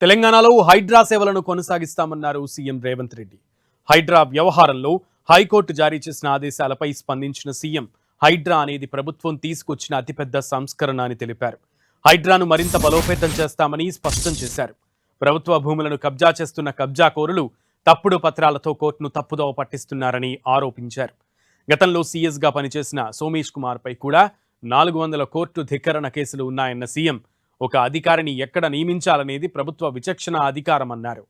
తెలంగాణలో హైడ్రా సేవలను కొనసాగిస్తామన్నారు సీఎం రేవంత్ రెడ్డి. హైడ్రా వ్యవహారంలో హైకోర్టు జారీ చేసిన ఆదేశాలపై స్పందించిన సీఎం హైడ్రా అనేది ప్రభుత్వం తీసుకొచ్చిన అతిపెద్ద సంస్కరణ అని తెలిపారు. హైడ్రాను మరింత బలోపేతం చేస్తామని స్పష్టం చేశారు. ప్రభుత్వ భూములను కబ్జా చేస్తున్న కబ్జాకోరులు తప్పుడు పత్రాలతో కోర్టును తప్పుదోవ పట్టిస్తున్నారని ఆరోపించారు. గతంలో సీఎస్గా పనిచేసిన సోమేష్ కుమార్ పై కూడా 400 కోర్టు ధిక్కరణ కేసులు ఉన్నాయన్న సీఎం ఒక అధికారిని ఎక్కడ నియమించాలనేది ప్రభుత్వ విచక్షణ అధికారం అన్నారు.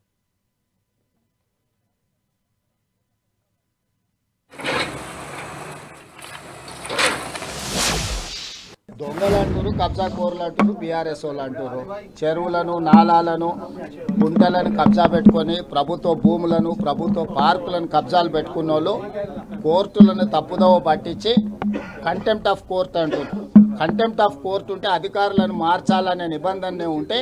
దొంగలు అంటారు, కబ్జా కోరులు అంటారు, బీఆర్ఎస్ వాళ్ళు అంటారు. చెరువులను, నాలాలను, గుంటలను కబ్జా పెట్టుకొని ప్రభుత్వ భూములను, ప్రభుత్వ పార్కులను కబ్జాలు పెట్టుకున్న వాళ్ళు కోర్టులను తప్పుదోవ పట్టించి కంటెంప్ట్ ఆఫ్ కోర్ట్ అంటారు. కంటెంప్ట్ ఆఫ్ కోర్టు ఉంటే అధికారులను మార్చాలనే నిబంధన ఉంటే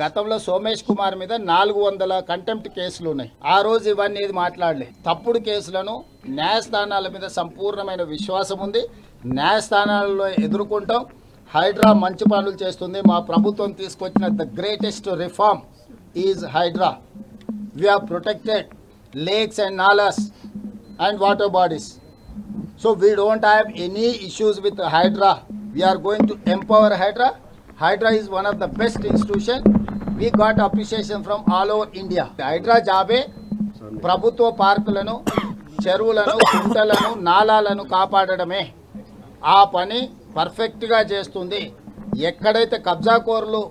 గతంలో సోమేష్ కుమార్ మీద 400 కంటెంప్ట్ కేసులు ఉన్నాయి. ఆ రోజు ఇవన్నీ మాట్లాడలే. తప్పుడు కేసులను న్యాయస్థానాల మీద సంపూర్ణమైన విశ్వాసం ఉంది. న్యాయస్థానాలలో ఎదుర్కొంటాం. హైడ్రా మంచి పనులు చేస్తుంది. మా ప్రభుత్వం తీసుకొచ్చిన the greatest reform is Hydraa. We have protected lakes and nalas and water bodies. So we don't have any issues with Hydra. We are going to empower Hydra. Hydra is one of the best institution. We got appreciation from all over India. Hydra జాబే ప్రభుత్వ పార్కులను, చెరువులను, కుంటలను, నాలాలను కాపాడడమే. ఆ పని పర్ఫెక్ట్గా చేస్తుంది. ఎక్కడైతే కబ్జాకోరులు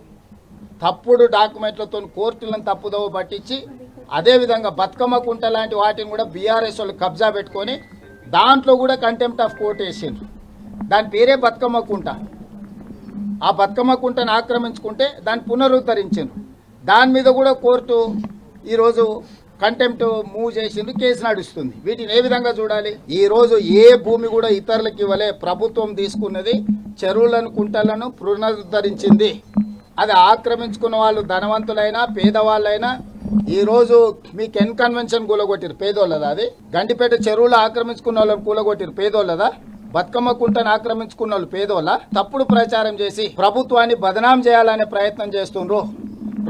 తప్పుడు డాక్యుమెంట్లతో కోర్టులను తప్పుదోవ పట్టించి అదేవిధంగా బతుకమ్మ కుంట లాంటి వాటిని కూడా బీఆర్ఎస్ వాళ్ళు కబ్జా పెట్టుకొని దాంట్లో కూడా కంటెంప్ట్ ఆఫ్ కోర్ట్ వేసిండ్రు. దాని పేరే బతుకమ్మ కుంట. ఆ బతుకమ్మ కుంటను ఆక్రమించుకుంటే దాన్ని పునరుద్ధరించిండ్రు. దాని మీద కూడా కోర్టు ఈరోజు కంటెంప్ట్ మూవ్ చేసిండ్రు, కేసు నడుస్తుంది. వీటిని ఏ విధంగా చూడాలి? ఈరోజు ఏ భూమి కూడా ఇతరులకు ఇవ్వలే. ప్రభుత్వం తీసుకున్నది చెరువులను, కుంటలను పునరుద్ధరించింది. అది ఆక్రమించుకున్న వాళ్ళు ధనవంతులైనా పేదవాళ్ళైనా ఈరోజు మీకు ఎన్ కన్వెన్షన్ కూలగొట్టిరు, పేదోళ్ళదా? అది గండిపేట చెరువులు ఆక్రమించుకున్న వాళ్ళని కూలగొట్టిరు, పేదోళ్ళదా? బతుకమ్మ కుంటను ఆక్రమించుకున్న వాళ్ళు పేదోళ్ళ? తప్పుడు ప్రచారం చేసి ప్రభుత్వాన్ని బదనాం చేయాలనే ప్రయత్నం చేస్తుండ్రు.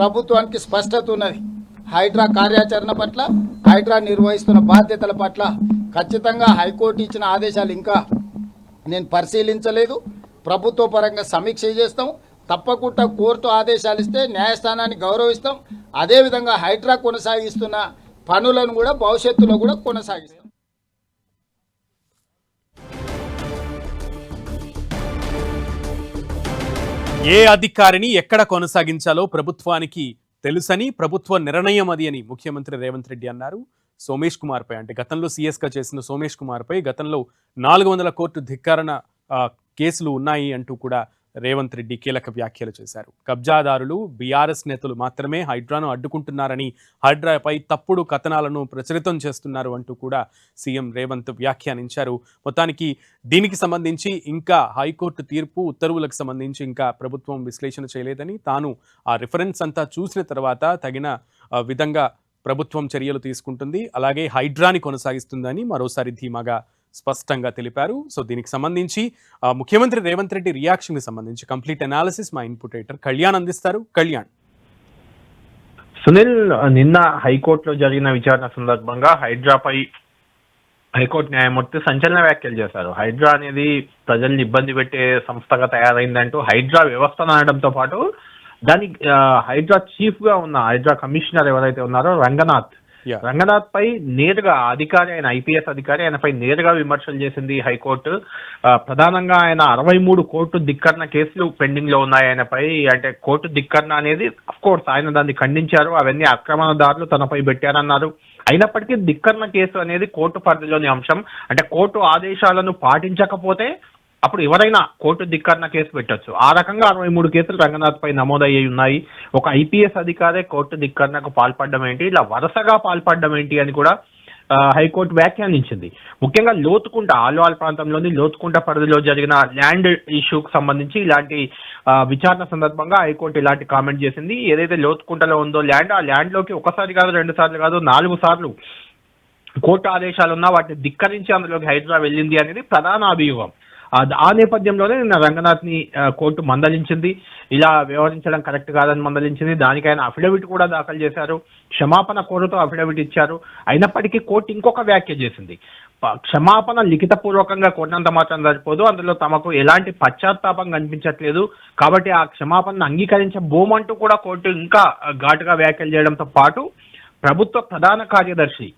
ప్రభుత్వానికి స్పష్టత ఉన్నది. హైడ్రా కార్యాచరణ పట్ల, హైడ్రా నిర్వహిస్తున్న బాధ్యతల పట్ల ఖచ్చితంగా హైకోర్టు ఇచ్చిన ఆదేశాలు ఇంకా నేను పరిశీలించలేదు. ప్రభుత్వ పరంగా సమీక్ష చేస్తాం. తప్పకుండా కోర్టు ఆదేశాలు ఇస్తే న్యాయస్థానాన్ని గౌరవిస్తాం. అదేవిధంగా హైడ్రా కొనసాగిస్తున్న పనులను కూడా భవిష్యత్తులో కూడా కొనసాగిస్తాం. ఏ అధికారిని ఎక్కడ కొనసాగించాలో ప్రభుత్వానికి తెలుసని, ప్రభుత్వ నిర్ణయం అది అని ముఖ్యమంత్రి రేవంత్ రెడ్డి అన్నారు. సోమేష్ కుమార్ పై, అంటే గతంలో సీఎస్గా చేసిన సోమేష్ కుమార్ పై గతంలో 400 కోర్టు ధిక్కరణ కేసులు ఉన్నాయి అంటూ కూడా రేవంత్ రెడ్డి కీలక వ్యాఖ్యలు చేశారు. కబ్జాదారులు, బీఆర్ఎస్ నేతలు మాత్రమే హైడ్రాను అడ్డుకుంటున్నారని, హైడ్రాపై తప్పుడు కథనాలను ప్రచురితం చేస్తున్నారు అంటూ కూడా సీఎం రేవంత్ వ్యాఖ్యానించారు. మొత్తానికి దీనికి సంబంధించి ఇంకా హైకోర్టు తీర్పు, ఉత్తర్వులకు సంబంధించి ఇంకా ప్రభుత్వం విశ్లేషణ చేయలేదని, తాను ఆ రిఫరెన్స్ అంతా చూసిన తర్వాత తగిన విధంగా ప్రభుత్వం చర్యలు తీసుకుంటుంది, అలాగే హైడ్రాని కొనసాగిస్తుందని మరోసారి ధీమాగా స్పష్టంగా తెలిపారు. సో దీనికి సంబంధించి ముఖ్యమంత్రి రేవంత్ రెడ్డి రియాక్షన్ కి సంబంధించి కంప్లీట్ అనాలిసిస్ మా ఇన్పుట్ ఎడిటర్ కళ్యాణ్ అందిస్తారు. కళ్యాణ్. సునీల్, నిన్న హైకోర్టులో జరిగిన విచారణ సందర్భంగా హైడ్రాపై హైకోర్టు న్యాయమూర్తి సంచలన వ్యాఖ్యలు చేశారు. హైడ్రా అనేది ప్రజల్ని ఇబ్బంది పెట్టే సంస్థగా తయారైందంటూ హైడ్రా వ్యవస్థను అనడంతో పాటు దాని హైడ్రా చీఫ్ గా ఉన్న హైడ్రా కమిషనర్ ఎవరైతే ఉన్నారో రంగనాథ్ పై నేరుగా అధికారి, ఆయన ఐపీఎస్ అధికారి, ఆయనపై నేరుగా విమర్శలు చేసింది హైకోర్టు. ప్రధానంగా ఆయన 63 కోర్టు ధిక్కరణ కేసులు పెండింగ్ లో ఉన్నాయి ఆయనపై. అంటే కోర్టు ధిక్కరణ అనేది అఫ్ కోర్స్ ఆయన దాన్ని ఖండించారు. అవన్నీ ఆక్రమణదారులు తనపై పెట్టారన్నారు. అయినప్పటికీ ధిక్కరణ కేసు అనేది కోర్టు పరిధిలోని అంశం. అంటే కోర్టు ఆదేశాలను పాటించకపోతే అప్పుడు ఎవరైనా కోర్టు ధిక్కరణ కేసు పెట్టొచ్చు. ఆ రకంగా 63 కేసులు రంగనాథ్ పై నమోదయ్యి ఉన్నాయి. ఒక ఐపీఎస్ అధికారే కోర్టు ధిక్కరణకు పాల్పడడం ఏంటి, ఇలా వరుసగా పాల్పడడం ఏంటి అని కూడా హైకోర్టు వ్యాఖ్యానించింది. ముఖ్యంగా లోతుకుంట, ఆల్వాల్ ప్రాంతంలోని లోతుకుంట పరిధిలో జరిగిన ల్యాండ్ ఇష్యూకి సంబంధించి ఇలాంటి విచారణ సందర్భంగా హైకోర్టు ఇలాంటి కామెంట్ చేసింది. ఏదైతే లోతుకుంటలో ఉందో ల్యాండ్, ఆ ల్యాండ్ లోకి ఒకసారి కాదు, 2 సార్లు కాదు, 4 సార్లు కోర్టు ఆదేశాలున్నా వాటిని ధిక్కరించి అందులోకి హైడ్రా వెళ్ళింది అనేది ప్రధాన అభియోగం. ఆ నేపథ్యంలోనే నిన్న రంగనాథ్ని కోర్టు మందలించింది. ఇలా వ్యవహరించడం కరెక్ట్ కాదని మందలించింది. దానికి ఆయన అఫిడవిట్ కూడా దాఖలు చేశారు. క్షమాపణ కోరుతూ అఫిడవిట్ ఇచ్చారు. అయినప్పటికీ కోర్టు ఇంకొక వ్యాఖ్య చేసింది. క్షమాపణ లిఖితపూర్వకంగా కోరినంత మాత్రం సరిపోదు, అందులో తమకు ఎలాంటి పశ్చాత్తాపం కనిపించట్లేదు, కాబట్టి ఆ క్షమాపణను అంగీకరించబోమంటూ కూడా కోర్టు ఇంకా ఘాటుగా వ్యాఖ్యలు చేయడంతో పాటు ప్రభుత్వ ప్రధాన కార్యదర్శి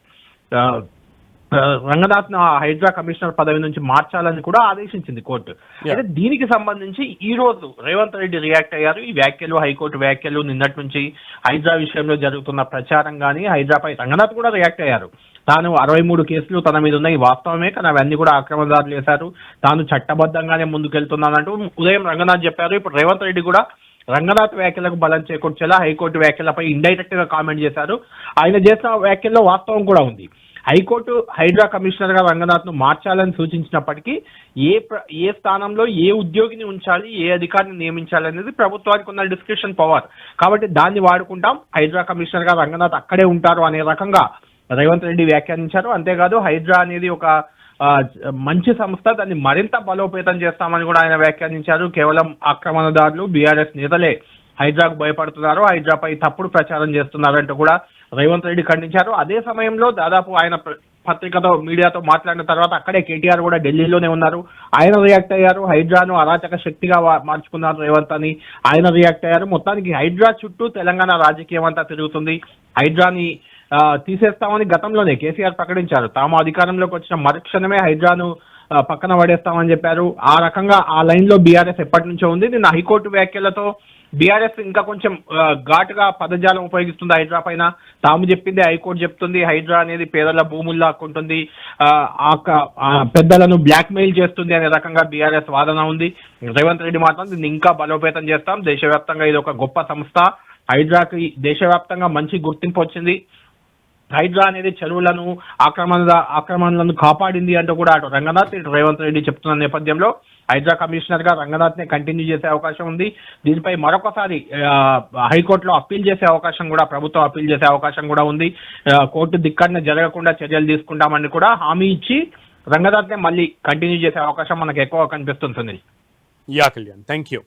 రంగనాథ్ హైడ్రా కమిషనర్ పదవి నుంచి మార్చాలని కూడా ఆదేశించింది కోర్టు. అయితే దీనికి సంబంధించి ఈ రోజు రేవంత్ రెడ్డి రియాక్ట్ అయ్యారు. ఈ వ్యాఖ్యలు, హైకోర్టు వ్యాఖ్యలు, నిన్నటి నుంచి హైడ్రా విషయంలో జరుగుతున్న ప్రచారం కానీ హైడ్రాపై రంగనాథ్ కూడా రియాక్ట్ అయ్యారు. తాను 63 కేసులు తన మీద ఉన్నాయి, వాస్తవమే, కానీ అవన్నీ కూడా ఆక్రమణదారులు చేశారు, తాను చట్టబద్ధంగానే ముందుకెళ్తున్నానంటూ ఉదయం రంగనాథ్ చెప్పారు. ఇప్పుడు రేవంత్ రెడ్డి కూడా రంగనాథ్ వ్యాఖ్యలకు బలం చేకూర్చేలా హైకోర్టు వ్యాఖ్యలపై ఇండైరెక్ట్ గా కామెంట్ చేశారు. ఆయన చేసిన వ్యాఖ్యల్లో వాస్తవం కూడా ఉంది. హైకోర్టు హైడ్రా కమిషనర్ గా రంగనాథ్ ను మార్చాలని సూచించినప్పటికీ ఏ స్థానంలో ఏ ఉద్యోగిని ఉంచాలి, ఏ అధికారిని నియమించాలి అనేది ప్రభుత్వానికి ఉన్న డిస్క్రిప్షన్ పవర్. కాబట్టి దాన్ని వాడుకుంటాం, హైడ్రా కమిషనర్ గా రంగనాథ్ అక్కడే ఉంటారు అనే రకంగా రేవంత్ రెడ్డి వ్యాఖ్యానించారు. అంతేకాదు హైడ్రా అనేది ఒక మంచి సంస్థ, దాన్ని మరింత బలోపేతం చేస్తామని కూడా ఆయన వ్యాఖ్యానించారు. కేవలం ఆక్రమణదారులు, బీఆర్ఎస్ నేతలే హైడ్రాకు భయపడుతున్నారు, హైడ్రాపై తప్పుడు ప్రచారం చేస్తున్నారంటూ కూడా రేవంత్ రెడ్డి ఖండించారు. అదే సమయంలో దాదాపు ఆయన పత్రికతో, మీడియాతో మాట్లాడిన తర్వాత అక్కడే కేటీఆర్ కూడా ఢిల్లీలోనే ఉన్నారు. ఆయన రియాక్ట్ అయ్యారు. హైడ్రాను అరాచక శక్తిగా మార్చుకున్నారు రేవంత్ అని ఆయన రియాక్ట్ అయ్యారు. మొత్తానికి హైడ్రా చుట్టూ తెలంగాణ రాజకీయం అంతా తిరుగుతుంది. హైడ్రాని తీసేస్తామని గతంలోనే కేసీఆర్ ప్రకటించారు. తాము అధికారంలోకి వచ్చిన మరుక్షణమే హైడ్రాను పక్కన పడేస్తామని చెప్పారు. ఆ రకంగా ఆ లైన్ లో బీఆర్ఎస్ ఎప్పటి నుంచో ఉంది. నిన్న హైకోర్టు వ్యాఖ్యలతో బీఆర్ఎస్ ఇంకా కొంచెం ఘాటుగా పదజాలం ఉపయోగిస్తుంది హైడ్రా పైన. తాము చెప్పింది హైకోర్టు చెప్తుంది, హైడ్రా అనేది పేదల భూముల్లో లాక్కుంటుంది, పెద్దలను బ్లాక్మెయిల్ చేస్తుంది అనే రకంగా బీఆర్ఎస్ వాదన ఉంది. రేవంత్ రెడ్డి మాత్రం దీన్ని ఇంకా బలోపేతం చేస్తాం, దేశవ్యాప్తంగా ఇది ఒక గొప్ప సంస్థ, హైడ్రాకి దేశవ్యాప్తంగా మంచి గుర్తింపు వచ్చింది, హైడ్రా అనేది చెరువులను ఆక్రమణలను కాపాడింది అంటూ కూడా అటు రంగనాథ్, ఇటు రేవంత్ రెడ్డి చెప్తున్న నేపథ్యంలో హైడ్రా కమిషనర్ గా రంగనాథ్ నే కంటిన్యూ చేసే అవకాశం ఉంది. దీనిపై మరొకసారి హైకోర్టులో అప్పీల్ చేసే అవకాశం కూడా, ప్రభుత్వం అప్పీల్ చేసే అవకాశం కూడా ఉంది. కోర్టు ధిక్కరణ జరగకుండా చర్యలు తీసుకుంటామని కూడా హామీ ఇచ్చి రంగనాథ్ నే మళ్ళీ కంటిన్యూ చేసే అవకాశం మనకు ఎక్కువ కనిపిస్తుంది. Yeah Kalyan, thank you.